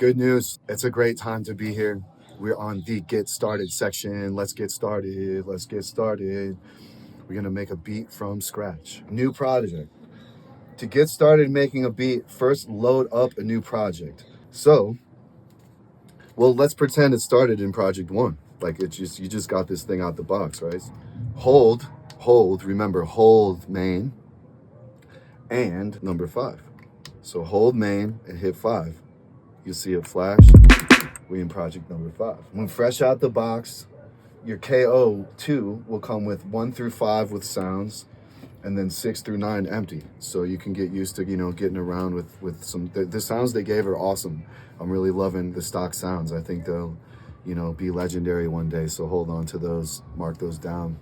Good news. It's a great time to be here. We're on the Get Started section. Let's get started. Let's get started. We're going to make a beat from scratch. New project. To get started making a beat, first load up a new project. So, well, let's pretend it started in project 1. Like you just got this thing out the box, right? Hold, remember, hold main and number 5. So hold main and hit 5. You see it flash. We in project number 5. When fresh out the box, your KO2 will come with 1 through 5 with sounds, and then 6 through 9 empty. So you can get used to, getting around with some, the sounds they gave are awesome. I'm really loving the stock sounds. I think they'll, be legendary one day. So hold on to those, mark those down.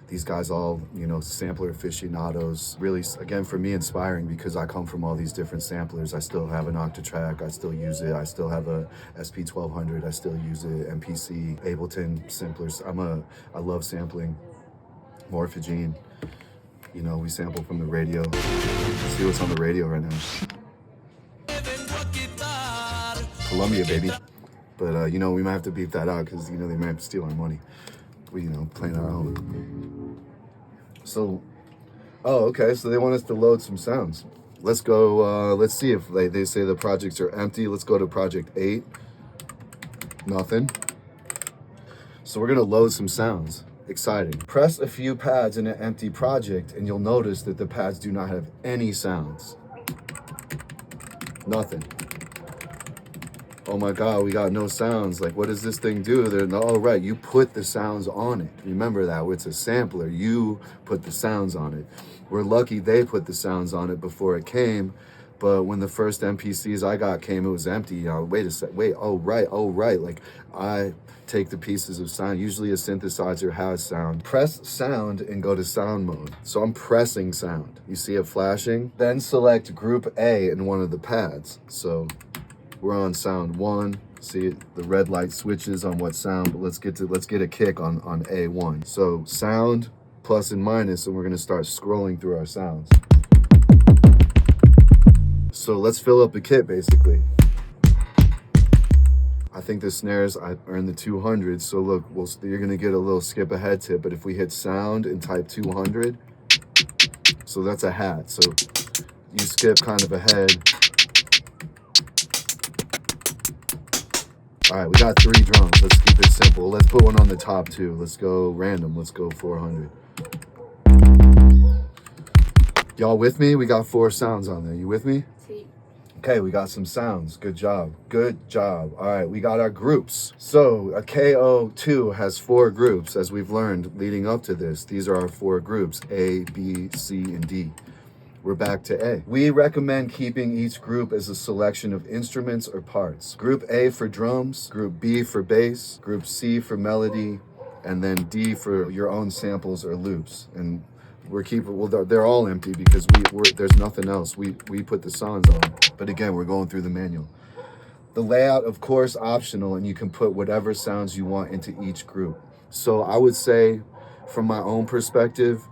These guys all, sampler aficionados, really, again, for me, inspiring because I come from all these different samplers. I still have an Octatrack, I still use it. I still have a SP-1200, I still use it. MPC, Ableton samplers. I love sampling. Morphogene, we sample from the radio. Let's see what's on the radio right now. Colombia, baby. But, we might have to beep that out because, they might steal our money. We, playing our own. So, okay, so they want us to load some sounds. Let's go, let's see if they say the projects are empty. Let's go to project 8. Nothing. So we're gonna load some sounds. Exciting. Press a few pads in an empty project and you'll notice that the pads do not have any sounds. Nothing. Oh my God, we got no sounds. Like, what does this thing do? Oh, right, you put the sounds on it. Remember that, it's a sampler. You put the sounds on it. We're lucky they put the sounds on it before it came, but when the first MPCs I got came, it was empty. Wait a sec, oh right. Like, I take the pieces of sound. Usually a synthesizer has sound. Press sound and go to sound mode. So I'm pressing sound. You see it flashing? Then select group A in one of the pads. So we're on sound 1. See the red light switches on what sound, but let's get a kick on A1. So sound, plus and minus, and we're gonna start scrolling through our sounds. So let's fill up the kit basically. I think the snares, I earned the 200. So look, you're gonna get a little skip ahead tip, but if we hit sound and type 200, so that's a hat. So you skip kind of ahead. All right, we got 3 drums. Let's keep it simple. Let's put one on the top too. Let's go random. Let's go 400. Y'all with me? We got 4 sounds on there. You with me? Okay, we got some sounds. Good job. Good job. All right, we got our groups. So a KO2 has 4 groups, as we've learned leading up to this. These are our 4 groups, A, B, C, and D. We're back to A. We recommend keeping each group as a selection of instruments or parts. Group A for drums, Group B for bass, Group C for melody, and then D for your own samples or loops. And they're all empty because there's nothing else. We put the songs on, but again, we're going through the manual. The layout, of course, optional, and you can put whatever sounds you want into each group. So I would say, from my own perspective,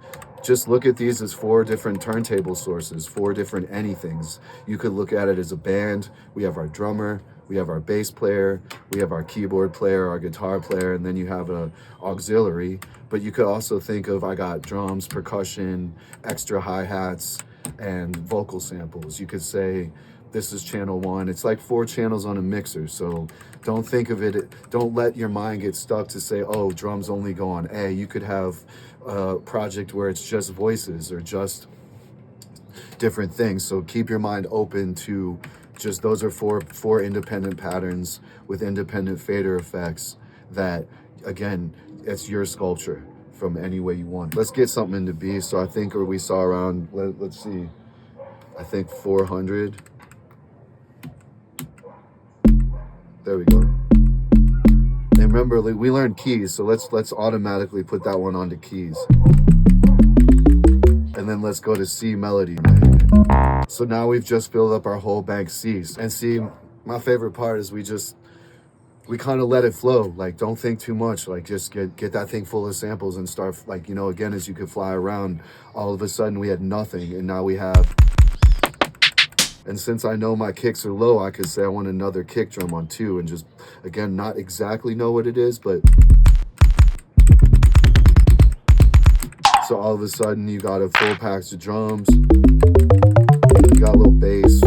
just look at these as 4 different turntable sources, 4 different anythings. You could look at it as a band. We have our drummer, we have our bass player, we have our keyboard player, our guitar player, and then you have a auxiliary. But you could also think of, I got drums, percussion, extra hi-hats, and vocal samples. You could say, this is channel 1. It's like 4 channels on a mixer. So don't think of it, don't let your mind get stuck to say, oh, drums only go on A. You could have a project where it's just voices or just different things. So keep your mind open to just, those are four independent patterns with independent fader effects that, again, it's your sculpture from any way you want. Let's get something into B. So I think we saw around, let's see, I think 400. There we go. And remember, we learned keys, so let's automatically put that one onto keys. And then let's go to C melody. So now we've just filled up our whole bank Cs. And C, my favorite part is we kind of let it flow. Like, don't think too much. Like, just get that thing full of samples and start, like, again, as you could fly around, all of a sudden we had nothing, and now we have And since I know my kicks are low, I could say I want another kick drum on 2 and just, again, not exactly know what it is, but so all of a sudden you got a full package of drums, you got a little bass.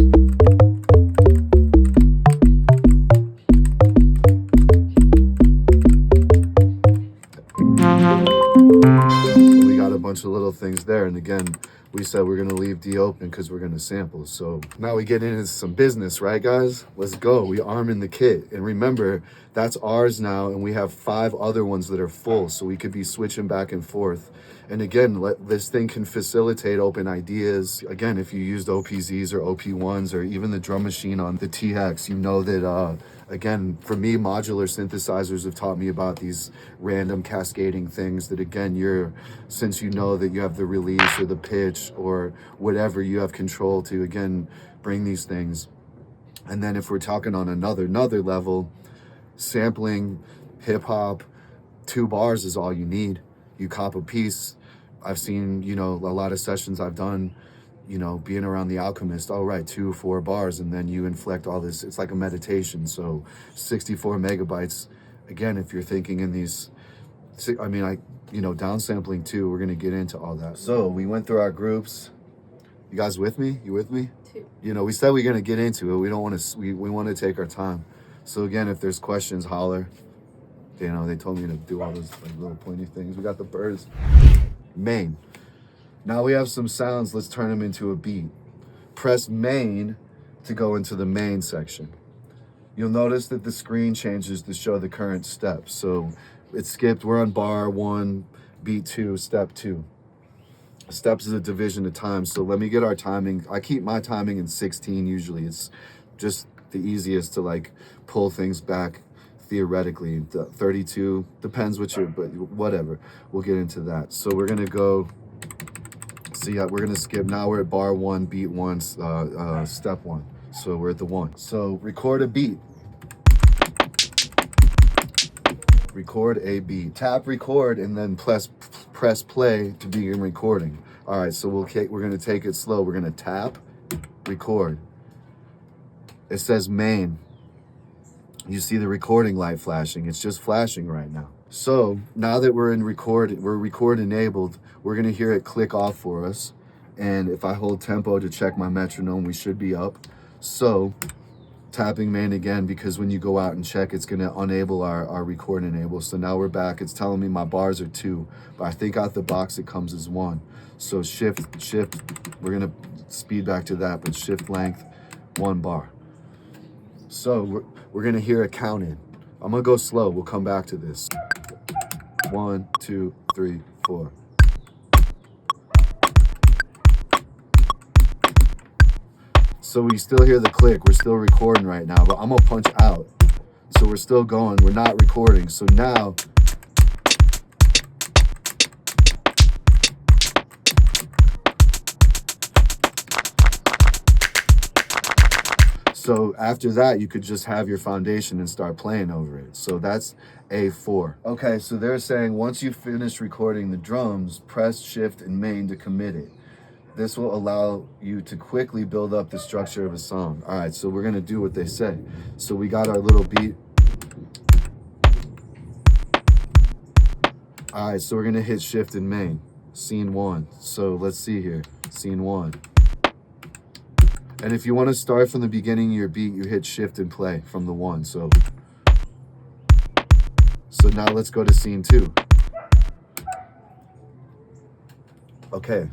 We got a bunch of little things there, and again, we said we're gonna leave D open because we're gonna sample. So now we get into some business, right guys? Let's go. We arming the kit. And remember, that's ours now, and we have 5 other ones that are full, so we could be switching back and forth. And again, this thing can facilitate open ideas. Again, if you used OPZs or OP1s or even the drum machine on the TX, you know that, again, for me, modular synthesizers have taught me about these random cascading things that, again, since you know that you have the release or the pitch or whatever, you have control to, again, bring these things. And then if we're talking on another level, sampling hip hop, 2 bars is all you need. You cop a piece. I've seen, you know, a lot of sessions I've done, you know, being around the Alchemist, all right, 2 or 4 bars, and then you inflect all this. It's like a meditation. So 64 megabytes. Again, if you're thinking in these, I mean, you know, downsampling too, we're going to get into all that. So we went through our groups. You guys with me? You with me? You know, we said we're going to get into it. We don't want to, we want to take our time. So again, if there's questions, holler. You know, they told me to do all those like little pointy things. We got the birds. Main. Now we have some sounds. Let's turn them into a beat. Press main to go into the main section. You'll notice that the screen changes to show the current steps. So it skipped. We're on bar 1, beat 2, step 2. Steps is a division of time. So let me get our timing. I keep my timing in 16 usually. It's just the easiest to like pull things back theoretically. The 32 depends what you're, but whatever. We'll get into that. So we're gonna go. So yeah, we're gonna skip. Now we're at bar 1, beat 1, step 1. So we're at the 1. So record a beat. Record a beat. Tap record and then press play to begin recording. All right, so we're gonna take it slow. We're gonna tap, record. It says main. You see the recording light flashing. It's just flashing right now. So now that we're record enabled, we're gonna hear it click off for us. And if I hold tempo to check my metronome, we should be up. So tapping main again, because when you go out and check, it's gonna enable our record enable. So now we're back. It's telling me my bars are 2, but I think out the box it comes as 1. So shift, we're gonna speed back to that, but shift length, 1 bar. So we're gonna hear it count in. I'm gonna go slow, we'll come back to this. 1, 2, 3, 4. So we still hear the click, we're still recording right now, but I'm gonna punch out. So we're still going, we're not recording. So now, so after that, you could just have your foundation and start playing over it. So that's A4. Okay, so they're saying once you finish recording the drums, press shift and main to commit it. This will allow you to quickly build up the structure of a song. All right, so we're gonna do what they say. So we got our little beat. All right, so we're gonna hit shift and main, scene 1. So let's see here, scene 1. And if you wanna start from the beginning of your beat, you hit shift and play from the 1. So now let's go to scene 2. Okay.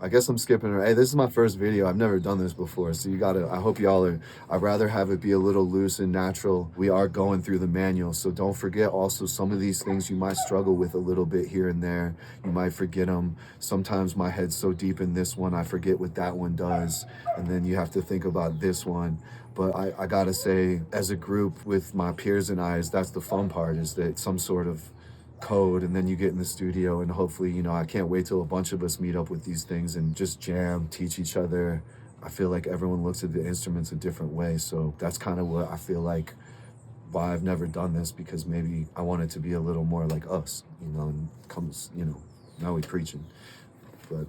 I guess I'm skipping her. Hey, this is my first video. I've never done this before. So I hope y'all are, I'd rather have it be a little loose and natural. We are going through the manual. So don't forget also some of these things you might struggle with a little bit here and there. You might forget them. Sometimes my head's so deep in this one, I forget what that one does. And then you have to think about this one. But I gotta say, as a group with my peers and I, that's the fun part, is that some sort of code, and then you get in the studio and hopefully, you know, I can't wait till a bunch of us meet up with these things and just jam, teach each other. I feel like everyone looks at the instruments a different way, so that's kind of what I feel like why I've never done this, because maybe I want it to be a little more like us, you know, and comes, you know, now we preaching. But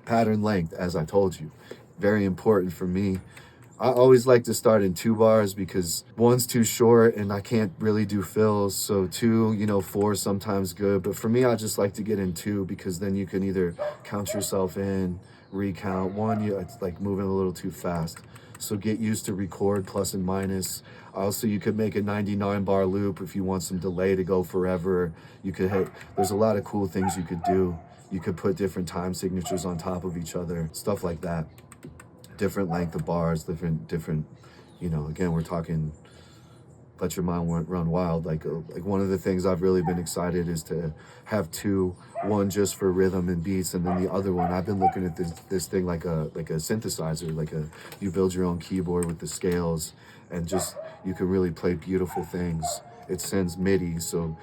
pattern length, as I told you, very important for me. I always like to start in 2 bars because 1's too short and I can't really do fills. So 2, you know, 4 is sometimes good. But for me, I just like to get in 2 because then you can either count yourself in, recount. 1, it's like moving a little too fast. So get used to record plus and minus. Also, you could make a 99 bar loop if you want some delay to go forever. You could hit, there's a lot of cool things you could do. You could put different time signatures on top of each other, stuff like that. Different length of bars, different, you know, again, we're talking, let your mind run wild. Like one of the things I've really been excited is to have 2, 1 just for rhythm and beats, and then the other one, I've been looking at this thing like a synthesizer, you build your own keyboard with the scales, and just, you can really play beautiful things. It sends MIDI, so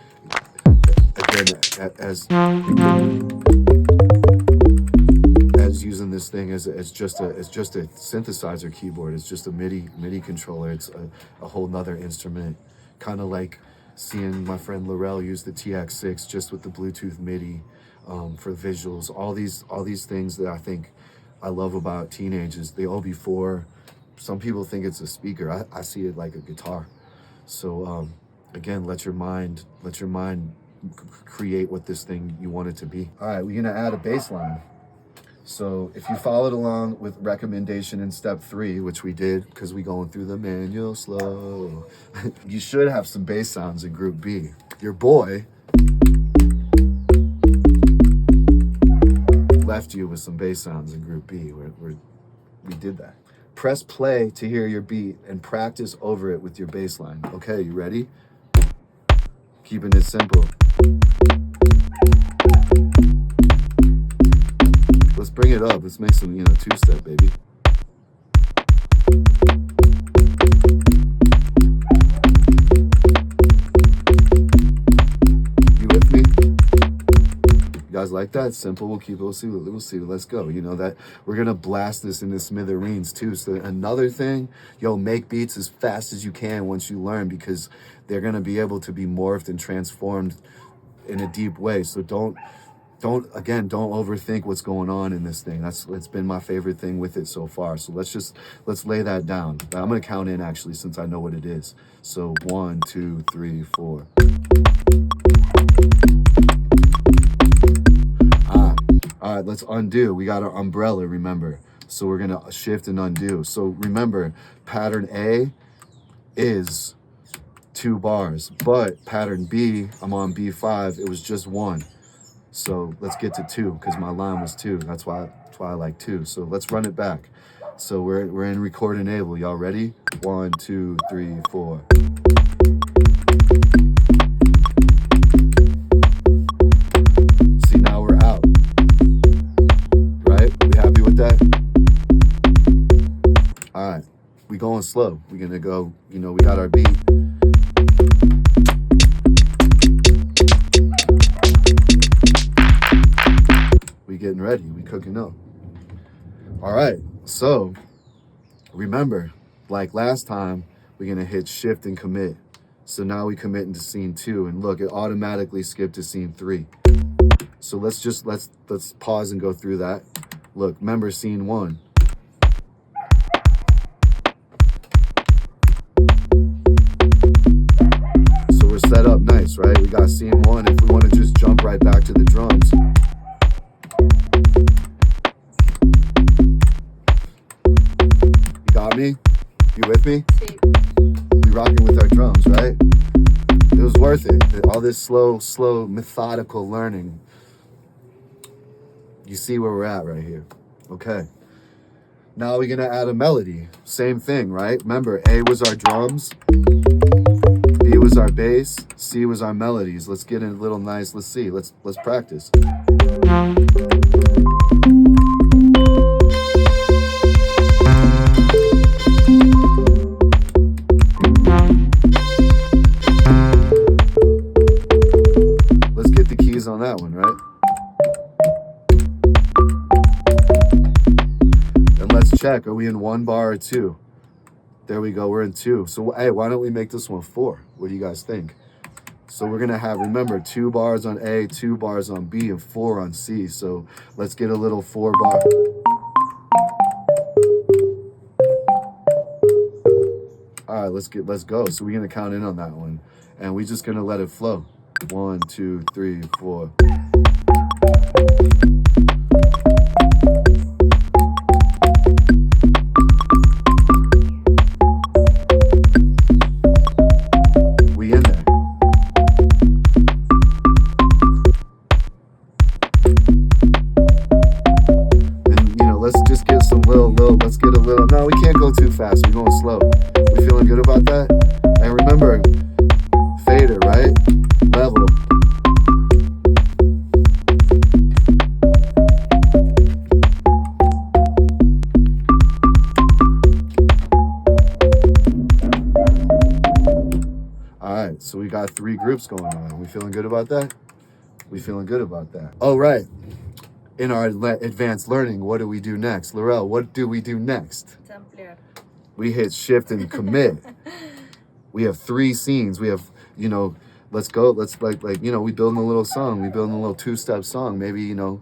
again, as using this thing as just a synthesizer keyboard. It's just a MIDI controller. It's a whole nother instrument. Kind of like seeing my friend LREL use the TX6 just with the Bluetooth MIDI for visuals. All these things that I think I love about teenagers. The OB4, some people think it's a speaker. I see it like a guitar. So again, let your mind create what this thing you want it to be. All right, we're gonna add a bass line. So if you followed along with recommendation in step 3, which we did because we going through the manual slow, you should have some bass sounds in group B. Your boy left you with some bass sounds in group B. We did that. Press play to hear your beat and practice over it with your bass line. Okay, you ready? Keeping it simple. Let's bring it up. Let's make some, you know, 2-step, baby. You with me? You guys like that? Simple. We'll keep it. We'll see. Let's go. You know that we're gonna blast this into smithereens too. So another thing, yo, make beats as fast as you can once you learn, because they're gonna be able to be morphed and transformed in a deep way. So don't overthink what's going on in this thing. It's been my favorite thing with it so far. So let's lay that down. I'm gonna count in actually, since I know what it is. So 1, 2, 3, 4. All right, let's undo. We got our umbrella, remember. So we're gonna shift and undo. So remember, pattern A is 2 bars, but pattern B, I'm on B5, it was just 1. So let's get to 2 because my line was 2. That's why I like 2. So let's run it back. So we're in record enable. Y'all ready? 1, 2, 3, 4. See, now we're out. Right? We happy with that? All right. We going slow. We're gonna go, you know, we got our beat. Getting ready, we cooking up. All right, so remember, like last time, we're gonna hit shift and commit. So now we commit into scene 2, and look, it automatically skipped to scene 3. So let's pause and go through that. Look, remember scene 1. So we're set up nice, right? We got scene 1. If we want to just jump right back to the drums, got me? You with me? We rocking with our drums, right? It was worth it. All this slow, methodical learning. You see where we're at right here. Okay. Now we're gonna add a melody. Same thing, right? Remember, A was our drums, B was our bass, C was our melodies. Let's get in a little nice, let's see. Let's practice. On that one, right? And let's check, are we in 1 bar or 2? There we go, we're in 2. So hey, why don't we make this one 4? What do you guys think? So we're gonna have, remember, 2 bars on A, 2 bars on B, and 4 on C. So let's get a little 4 bar. All right, let's go. So we're gonna count in on that one, and we're just gonna let it flow. 1, 2, 3, 4. We in there. And let's just get some little. Let's get a little. No, we can't go too fast. We're going slow. We feeling good about that? And remember, fader, right? Level. All right, so we got 3 groups going on. We feeling good about that? We feeling good about that. Oh, right. In our advanced learning, what do we do next? LREL, what do we do next? Sampler. We hit shift and commit. We have 3 scenes. We have, let's go. Let's we building a little song. We building a little 2-step song. Maybe, who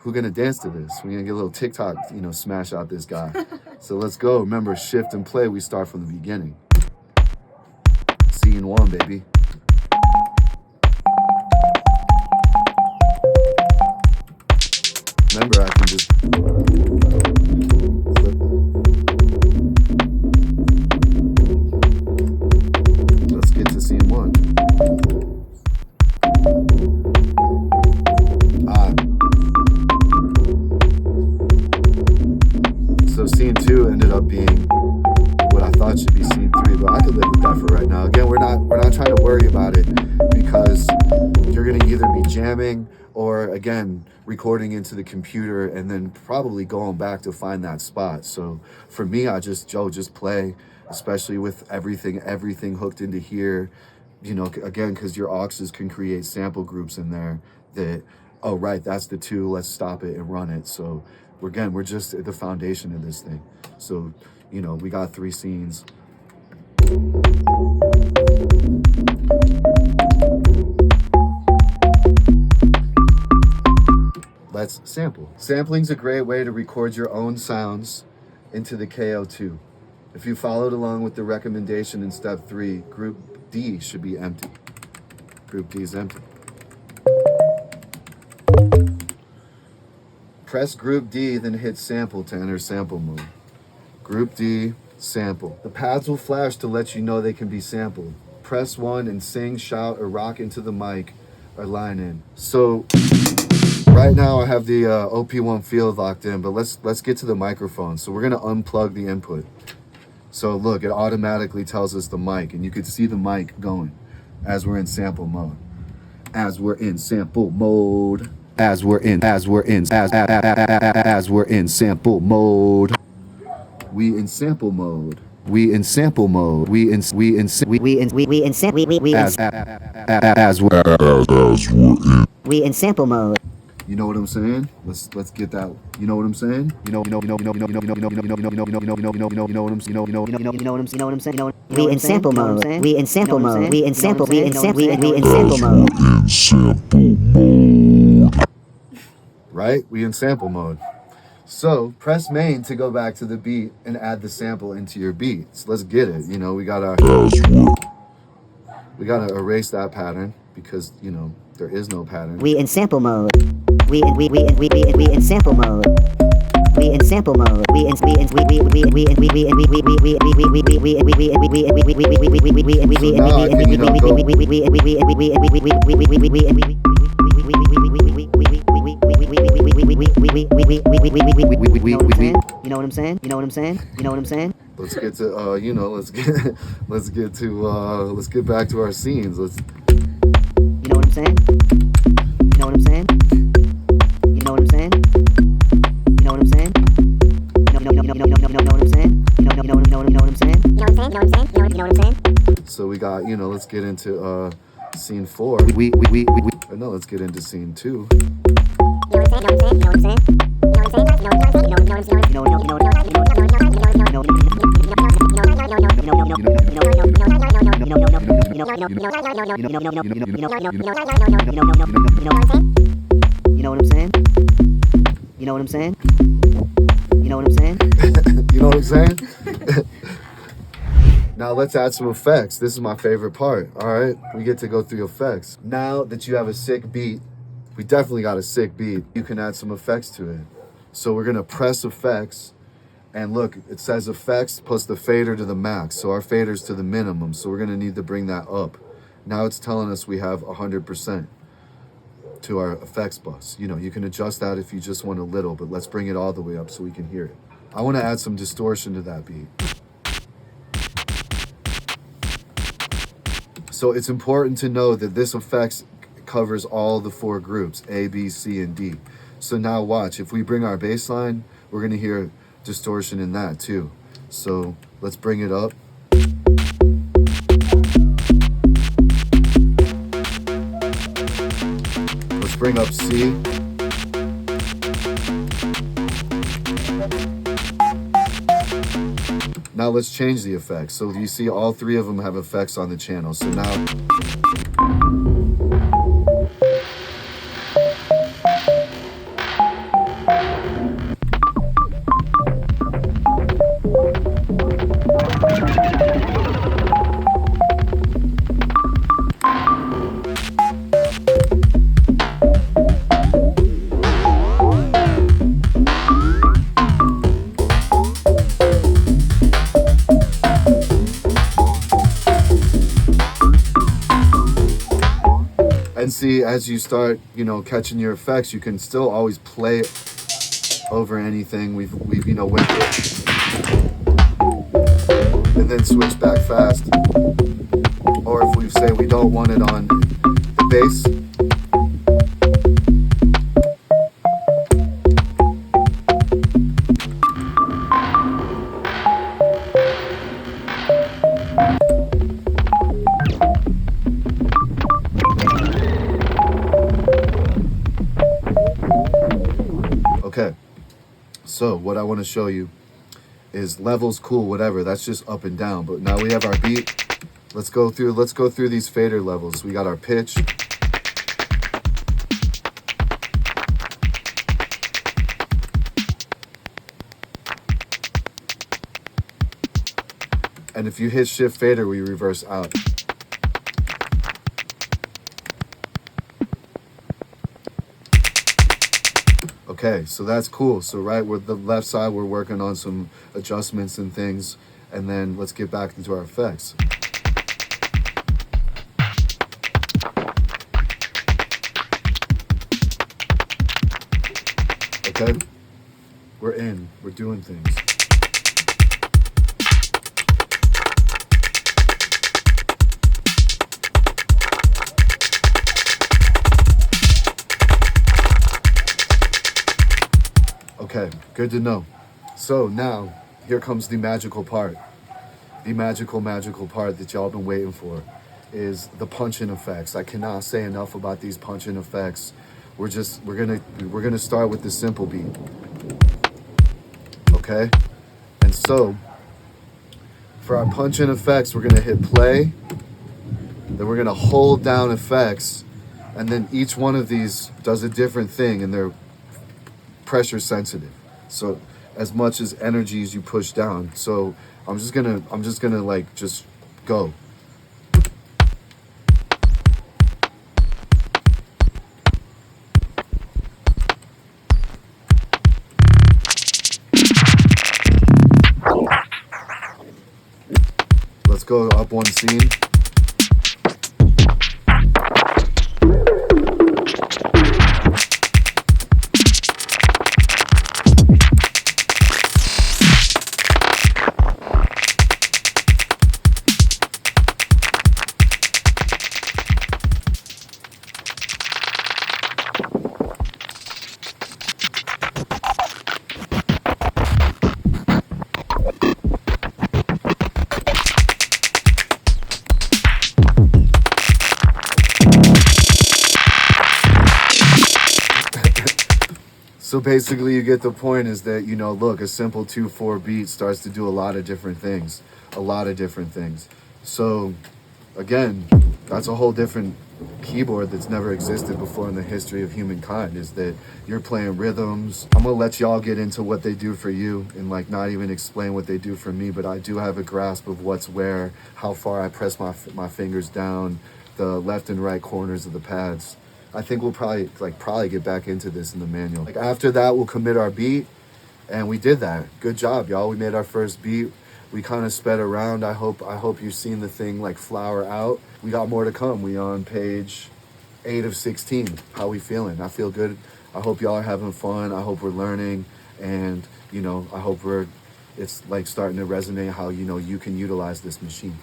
gonna dance to this? We're gonna get a little TikTok, smash out this guy. So let's go. Remember, shift and play. We start from the beginning. Scene 1, baby. Remember, I can just flip it. Let's get to scene 1. So scene 2 ended up being what I thought should be scene 3, but I could live with that for right now. Again, we're not trying to worry about it, because you're gonna either be jamming or, again, recording into the computer and then probably going back to find that spot. So for me, just play, especially with everything hooked into here, again, because your auxes can create sample groups in there that, oh, right, that's the 2, let's stop it and run it. So we're just at the foundation of this thing. So, we got 3 scenes. Let's sample. Sampling's a great way to record your own sounds into the KO2. If you followed along with the recommendation in step 3, group D should be empty. Group D is empty. Press group D, then hit sample to enter sample mode. Group D, sample. The pads will flash to let you know they can be sampled. Press 1 and sing, shout, or rock into the mic or line in. So right now I have the OP1 field locked in, but let's get to the microphone. So we're gonna unplug the input. So look, it automatically tells us the mic, and you could see the mic going as we're in sample mode. As we're in sample mode. As we're in sample mode. We in sample mode. We in sample mode. As we're in sample mode. You know what I'm saying? Let's get that. You know what I'm saying? You know what I'm saying? We in sample mode. We in sample mode. We in sample mode. Right? We in sample mode. So press main to go back to the beat and add the sample into your beat. So let's get it. We gotta erase that pattern, because there is no pattern. We in sample mode. We in sample mode. We in sample mode. We in You know what I'm saying? You know what I'm saying? You know what I'm saying? Let's get to let's get back to our scenes. You know what I'm saying? You know what I'm saying? You know what I'm saying? You know what I'm saying? You know what I'm saying? You know what I'm saying? You know what I'm saying? So we got, let's get into scene 4. No, let's get into scene 2. You know what I'm saying? You know what I'm saying? You know what I'm saying? You know what I'm saying? Now let's add some effects. This is my favorite part. All right, we get to go through effects. Now that you have a sick beat, we definitely got a sick beat, you can add some effects to it. So we're gonna press effects, and look, it says effects plus the fader to the max. So our fader's to the minimum, so we're gonna need to bring that up. Now it's telling us we have 100% to our effects bus. You know, you can adjust that if you just want a little, but let's bring it all the way up so we can hear it. I wanna add some distortion to that beat. So it's important to know that this effects covers all the 4 groups, A, B, C, and D. So now watch, if we bring our bass line, we're gonna hear distortion in that too. So let's bring it up. Let's bring up C. Now let's change the effects. So you see all 3 of them have effects on the channel. So now, and see, as you start, you know, catching your effects, you can still always play it over anything we've you know, went through, and then switch back fast. Or if we say we don't want it on the bass, okay. So what I want to show you is levels, cool, whatever. That's just up and down. But now we have our beat. Let's go through these fader levels. We got our pitch. And if you hit shift fader, we reverse out. Okay, so that's cool. So right with the left side, we're working on some adjustments and things. And then let's get back into our effects. Okay, we're doing things. Okay, good to know. So now, here comes the magical part. The magical part that y'all been waiting for is the punch-in effects. I cannot say enough about these punch-in effects. We're gonna start with the simple beat. Okay? And so, for our punch-in effects, we're gonna hit play, then we're gonna hold down effects, and then each one of these does a different thing, and they're pressure sensitive. So as much as energy as you push down. So I'm just gonna like just go. Let's go up one scene. So basically you get the point is that, you know, look, a simple 2/4 beat starts to do a lot of different things. So again, that's a whole different keyboard that's never existed before in the history of humankind, is that you're playing rhythms. I'm gonna let y'all get into what they do for you and like not even explain what they do for me, but I do have a grasp of what's where, how far I press my fingers down, the left and right corners of the pads. I think we'll probably get back into this in the manual. Like after that, we'll commit our beat, and we did that. Good job, y'all. We made our first beat. We kind of sped around. I hope you've seen the thing like flower out. We got more to come. We on page 8 of 16. How we feeling? I feel good. I hope y'all are having fun. I hope we're learning, and you know, I hope it's like starting to resonate how, you know, you can utilize this machine.